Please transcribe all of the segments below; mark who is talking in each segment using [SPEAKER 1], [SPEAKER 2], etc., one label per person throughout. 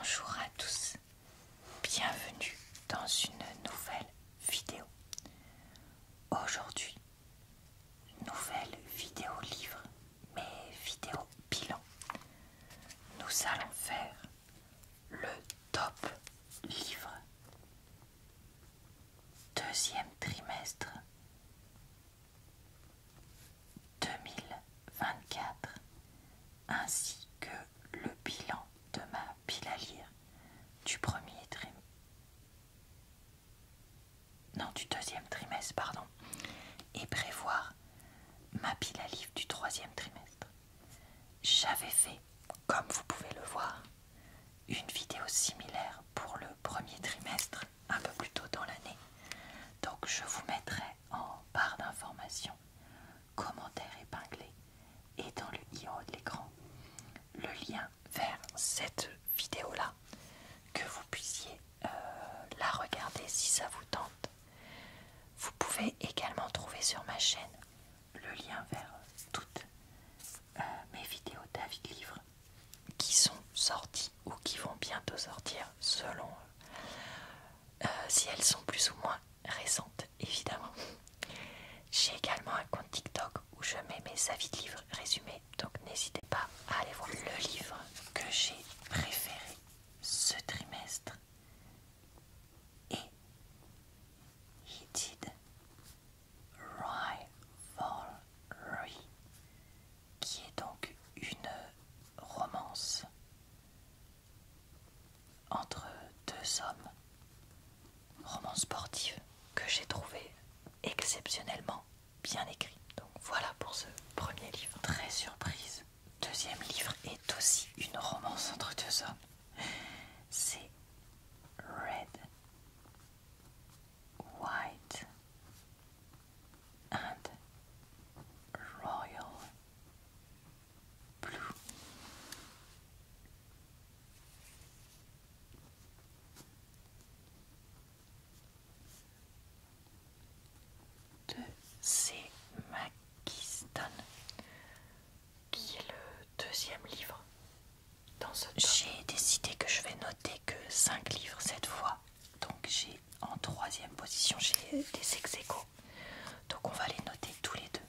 [SPEAKER 1] Bonjour à tous, bienvenue dans une nouvelle vidéo. Aujourd'hui, nouvelle vidéo livre, mais vidéo bilan. Nous allons faire le top livre, deuxième trimestre 2024, ainsi que le bilan de ma pile à lire du deuxième trimestre, et prévoir ma pile à livres du troisième trimestre. J'avais fait, comme vous pouvez le voir, une vidéo similaire pour le premier trimestre, un peu plus tôt dans l'année. Donc je vous mettrai en barre d'informations, commentaires épinglés et dans le i en haut de l'écran, le lien vers cette vidéo-là, que vous puissiez la regarder si ça vous tente. Vous pouvez également trouver sur ma chaîne le lien vers toutes mes vidéos d'avis de livres qui sont sorties ou qui vont bientôt sortir selon si elles sont plus ou moins récentes, évidemment. J'ai également un compte TikTok où je mets mes avis de livres résumés, donc n'hésitez pas à aller voir. Le livre que j'ai préféré ce trimestre est Heated Rivalry, qui est donc une romance entre deux hommes, romance sportive que j'ai trouvé exceptionnellement bien écrit. Donc voilà pour ce premier livre. Très surprise, deuxième livre est aussi une romance entre deux hommes. C'est Red, White and Royal Blue. De C. Mackinston, qui est le deuxième livre dans ce top. J'ai décidé que je vais noter que 5 livres cette fois. Donc j'ai en troisième position, j'ai des ex-aequo. Donc on va les noter tous les deux.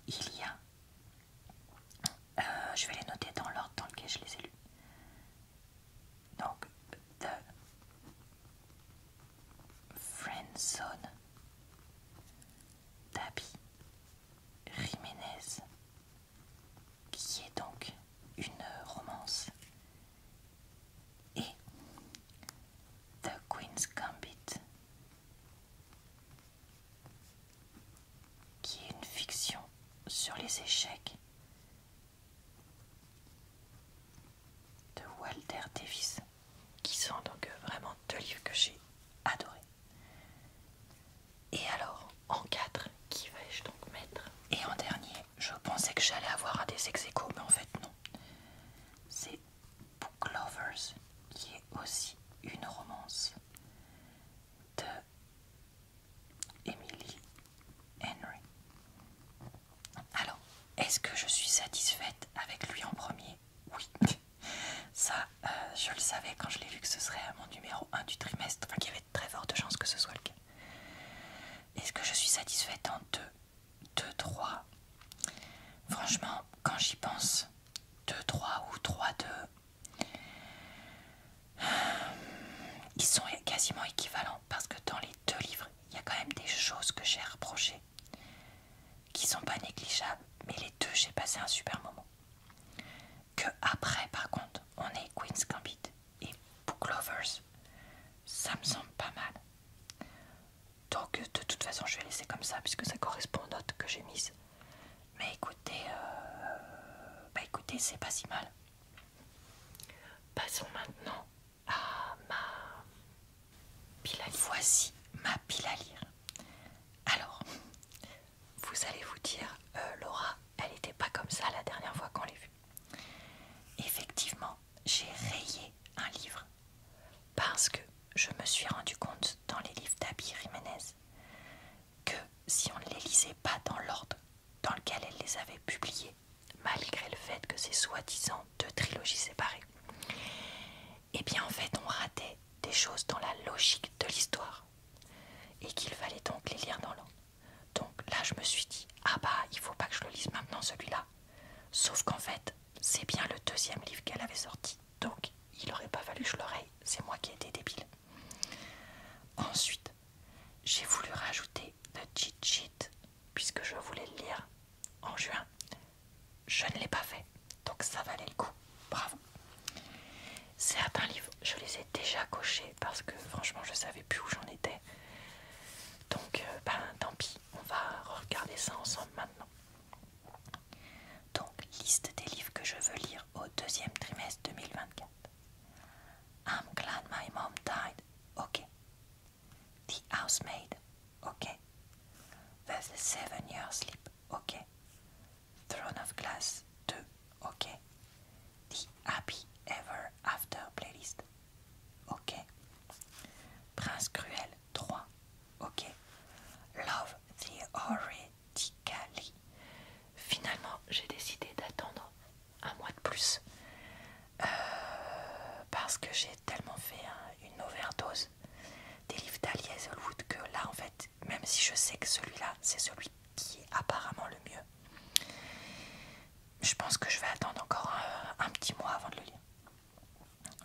[SPEAKER 1] Il y a, je vais les noter dans l'ordre dans lequel je les ai lus. Donc The Friendzone d'Abby Jiménez, qui est donc une romance, et The Queen's Gambit, qui est une fiction sur les échecs de Walter Davis, qui sont donc vraiment deux livres que j'ai adorés. Et alors, en 4, qui vais-je donc mettre? Et en dernier, je pensais que j'allais avoir un des ex-aequo, mais en fait non. C'est Book Lovers, qui est aussi une romance de Emily Henry. Alors, est-ce que je suis satisfaite avec lui en premier? Oui. Ça, je le savais quand je l'ai lu que ce serait mon numéro 1 du trimestre, enfin qu'il y avait de très fortes chances que ce soit le cas. Est-ce que je suis satisfaite en 2, 3? Franchement, quand j'y pense, 2, 3 ou 3, 2, ils sont quasiment équivalents parce que dans les deux livres, il y a quand même des choses que j'ai reprochées qui sont pas négligeables, mais les deux, j'ai passé un super moment. Que après, par contre, on est Queen's Gambit et Book Lovers, ça me semble pas mal. Donc de toute façon, je vais laisser comme ça puisque ça correspond aux notes que j'ai mises. Mais écoutez, c'est pas si mal. Passons maintenant à ma pile à lire. Voici ma pile à lire. Alors, vous allez vous dire, Laura, elle n'était pas comme ça la dernière fois qu'on l'a vue. Effectivement, j'ai rayé un livre parce que je me suis rendu compte dans les livres d'Abby Jiménez que si on ne les lisait pas dans l'ordre dans lequel elle les avait publiés, malgré le fait que c'est soi-disant 2 trilogies séparées, logique de l'histoire et qu'il fallait donc les lire dans l'ordre. Donc là je me suis dit, ah bah il faut pas que je le lise maintenant celui-là. Sauf qu'en fait c'est bien le deuxième livre qu'elle avait sorti, donc il aurait pas fallu que je l'oreille, c'est moi qui ai été débile. Ensuite j'ai voulu rajouter The Cheat Sheet puisque je voulais le lire en juin. Je ne l'ai pas fait, donc ça valait le coup, bravo. Certains livres je les ai déjà cochés parce que franchement je savais plus où j'en étais. Donc tant pis, on va regarder ça ensemble maintenant. Donc liste des livres que je veux lire au deuxième trimestre 2024. I'm Glad My Mom Died, ok. The Housemaid, ok. The 7 Years Sleep, ok. Throne of Glass 2, ok. The Happy Ever After Playlist, ok. Prince Cruel 3, ok. Love Theoretically. Finalement, j'ai décidé d'attendre un mois de plus parce que j'ai tellement fait une overdose des livres d'Ali Hazelwood que là, en fait, même si je sais que celui-là, c'est celui qui est apparemment le mieux, je pense que je vais attendre encore un petit mois avant de le lire.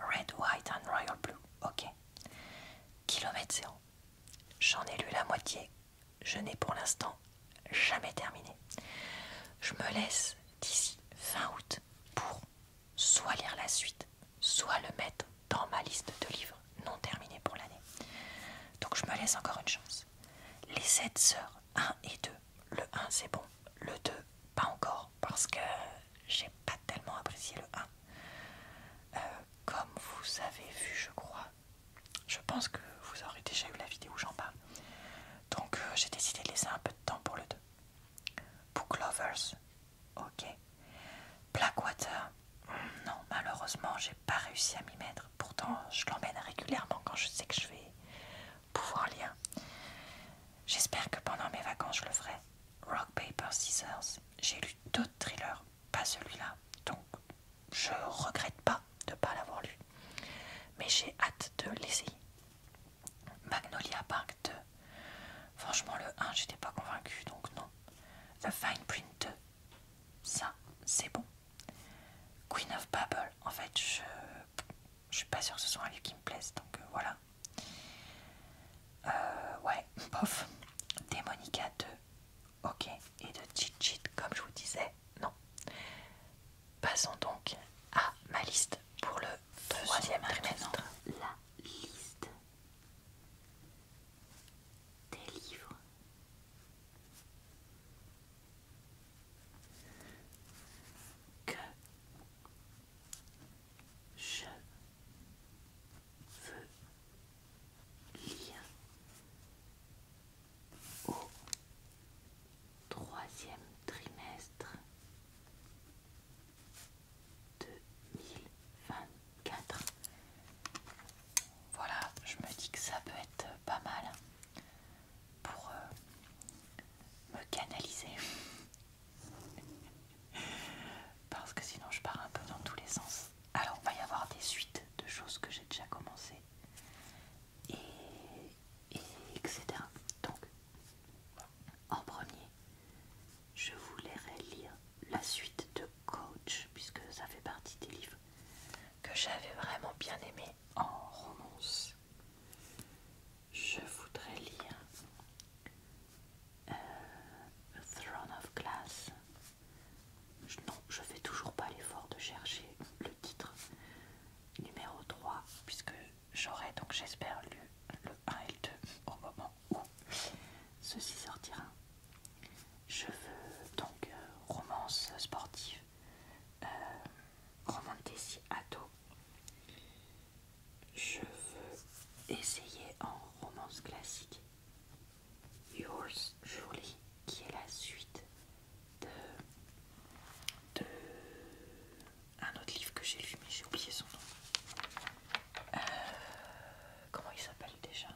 [SPEAKER 1] Red, White and Royal Blue, ok. Kilomètre zéro. J'en ai lu la moitié. Je n'ai pour l'instant jamais terminé. Je me laisse d'ici fin août pour soit lire la suite, soit le mettre dans ma liste de livres non terminés pour l'année. Donc je me laisse encore une chance. Les 7 sœurs 1 et 2. Le 1 c'est bon, le 2 pas encore parce que j'ai pas tellement apprécié le 1. Comme vous avez vu je crois, je pense que vous aurez déjà eu la vidéo où j'en parle. Donc j'ai décidé de laisser un peu de temps pour le 2. Book Lovers, ok. Blackwater, non malheureusement j'ai pas réussi à m'y mettre. Pourtant je l'emmène régulièrement quand je sais que je vais pouvoir lire. J'espère que pendant mes vacances je le ferai. Rock, Paper, Scissors, j'ai lu d'autres thrillers, pas celui-là. Donc je regrette pas de ne pas l'avoir lu. Mais j'ai hâte de l'essayer. Magnolia Park 2. Franchement le 1 j'étais pas convaincue donc non. The Fine Print 2. Ça c'est bon. Queen of Babel. En fait je suis pas sûre que ce soit un livre qui me plaise donc voilà. Ouais bof. Démonica 2. Ok. Et de Cheat Sheet comme je vous disais non. Passons donc à ma liste pour le troisième trimestre.
[SPEAKER 2] La liste des livres que je veux lire au troisième trimestre 2024.
[SPEAKER 1] Voilà, je me dis que ça peut être pas mal pour me canaliser. Parce que sinon je pars un peu dans tous les sens. Alors il va y avoir des suites de choses que j'ai déjà commencé et etc. Donc
[SPEAKER 2] En premier, je voulais lire la suite de Coach, puisque ça fait partie des livres
[SPEAKER 1] que j'avais vraiment bien aimé en romance.
[SPEAKER 2] Je voudrais lire Throne of Glass. Non, je fais toujours pas l'effort de chercher le titre numéro 3,
[SPEAKER 1] Puisque j'aurai donc j'espère lu le 1 et le 2 au moment où
[SPEAKER 2] ceci sortira. Je veux donc romance sportive, romantasy ado. Je veux essayer en romance classique Yours Truly, qui est la suite de
[SPEAKER 1] un autre livre que j'ai lu mais j'ai oublié son nom. Comment il s'appelle déjà?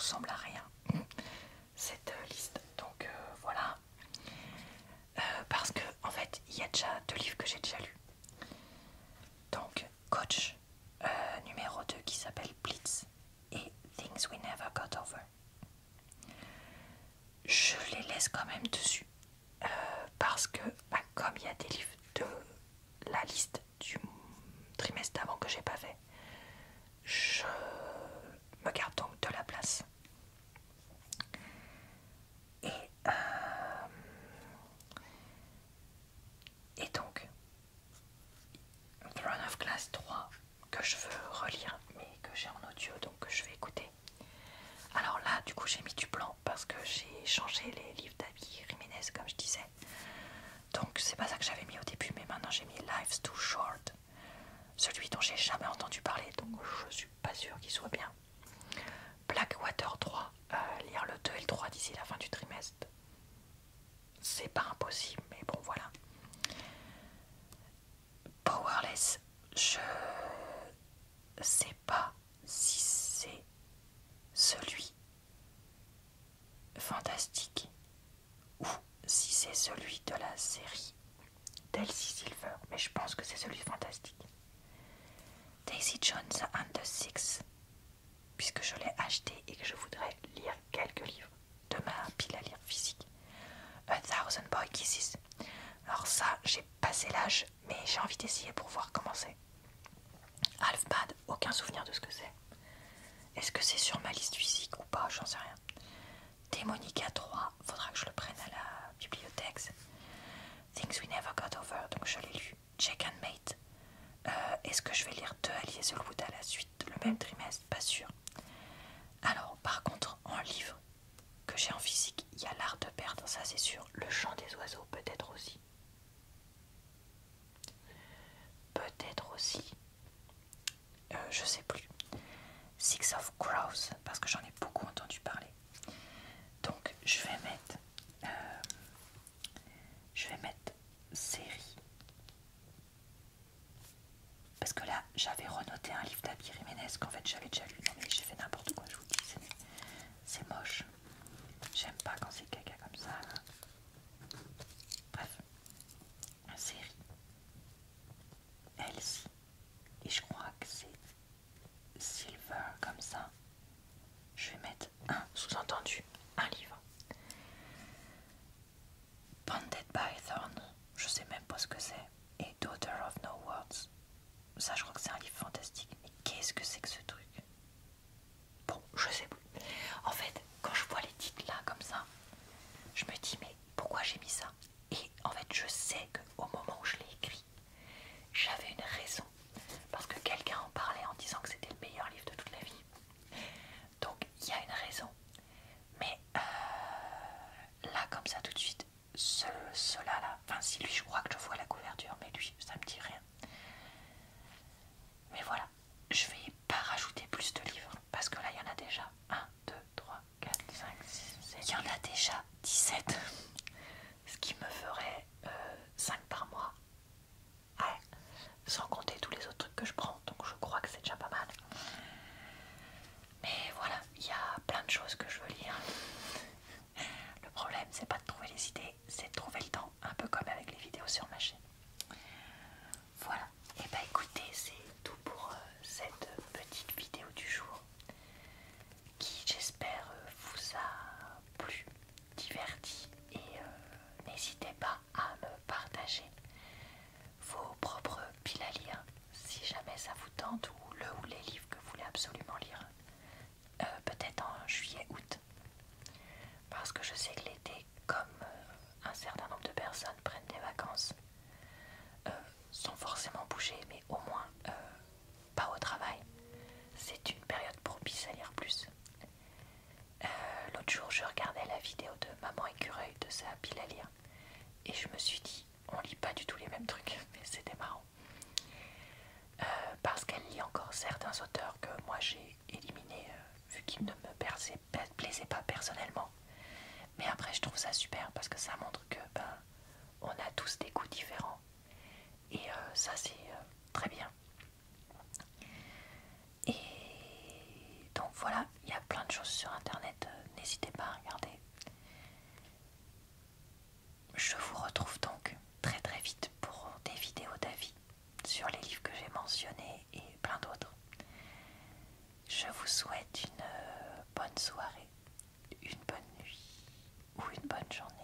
[SPEAKER 1] ressemble à rien cette liste. Donc voilà. Parce que en fait il y a déjà 2 livres que j'ai déjà lus. Donc Coach numéro 2 qui s'appelle Blitz et Things We Never Got Over. Je les laisse quand même dessus parce que comme il y a des livres de la liste du trimestre d'avant que j'ai pas fait, je me garde donc de la place. Et donc Throne of Glass 3 que je veux relire mais que j'ai en audio, donc que je vais écouter. Alors là du coup j'ai mis du blanc parce que j'ai changé les livres d'Abby Jiménez comme je disais. Donc c'est pas ça que j'avais mis au début, mais maintenant j'ai mis Life's Too Short, celui dont j'ai jamais entendu parler, donc je suis pas sûre qu'il soit bien. Blackwater 3, lire le 2 et le 3 d'ici la fin du trimestre. C'est pas impossible, mais bon voilà. Powerless, je sais pas si c'est celui fantastique ou si c'est celui de la série d'Elsie Silver, mais je pense que c'est celui fantastique. Daisy Jones and the Six, puisque je l'ai acheté et que je voudrais lire quelques livres de ma pile à lire physique. A Thousand Boy Kisses. Alors ça, j'ai passé l'âge, mais j'ai envie d'essayer pour voir comment c'est. Half-Bad, aucun souvenir de ce que c'est. Est-ce que c'est sur ma liste physique ou pas? J'en sais rien. Démonica 3, faudra que je le prenne à la bibliothèque. Things We Never Got Over, donc je l'ai lu. Check and Mate. Est-ce que je vais lire 2 Ali Hazelwood à la suite le même trimestre? Pas sûr. Alors, par contre, en livre que j'ai en physique, il y a L'Art de perdre, ça c'est sûr. Le Chant des oiseaux, peut-être aussi. Peut-être aussi. Je sais plus. Six of Crows, parce que j'en ai beaucoup entendu parler. Donc, je vais mettre série. Parce que là, j'avais renoté un livre d'Abby Jiménez qu'en fait j'avais déjà lu. Non mais j'ai fait n'importe quoi, je vous dis, c'est moche. J'aime pas quand c'est caca comme ça. Là. Bref, série. Elsie. Et je crois que c'est Silver comme ça. Je vais mettre un sous-entendu, un livre. Bonded by Thorn, je sais même pas ce que c'est. Et Daughter of No Words. Ça, je crois que c'est un livre fantastique. Mais qu'est-ce que c'est que ce truc? Bon, je sais plus. En fait, quand je vois les titres là, comme ça, je me dis, mais pourquoi j'ai mis ça? Et en fait, je sais qu'au moment où je l'ai écrit, j'avais une raison. Parce que quelqu'un en parlait en disant que c'était le meilleur livre de toute la vie. Donc, il y a une raison. Mais là, comme ça, tout de suite, cela là, enfin, si lui, je crois que je vois la couverture, mais lui, ça me dit rien. Mais voilà, je vais pas rajouter plus de livres parce que là il y en a déjà 1, 2, 3, 4, 5, 6, 7. Il y en a déjà 17. Ce qui me ferait 5 par mois. Ouais, sans compter tous les autres trucs que je prends. Donc je crois que c'est déjà pas mal. Mais voilà, il y a plein de choses que je veux lire. Le problème c'est pas de trouver les idées, c'est de trouver le temps. Un peu comme avec les vidéos sur ma chaîne. Voilà, et bah écoutez, c'est tout pour cette petite vidéo du jour qui j'espère vous a plu, diverti et n'hésitez pas à me partager vos propres piles à lire si jamais ça vous tente ou le ou les livres que vous voulez absolument lire, peut-être en juillet-août parce que je sais que l'été, comme un certain nombre de personnes prennent des vacances, sans forcément bouger, mais au moins pas au travail. C'est une période propice à lire plus. L'autre jour, je regardais la vidéo de Maman Écureuil de sa pile à lire et je me suis dit, on lit pas du tout les mêmes trucs, mais c'était marrant. Parce qu'elle lit encore certains auteurs que moi j'ai éliminés vu qu'ils ne me plaisaient pas personnellement. Mais après, je trouve ça super parce que ça montre que on a tous des goûts différents. Et ça c'est très bien. Et donc voilà, il y a plein de choses sur internet je vous souhaite une bonne soirée, une bonne nuit ou une bonne journée.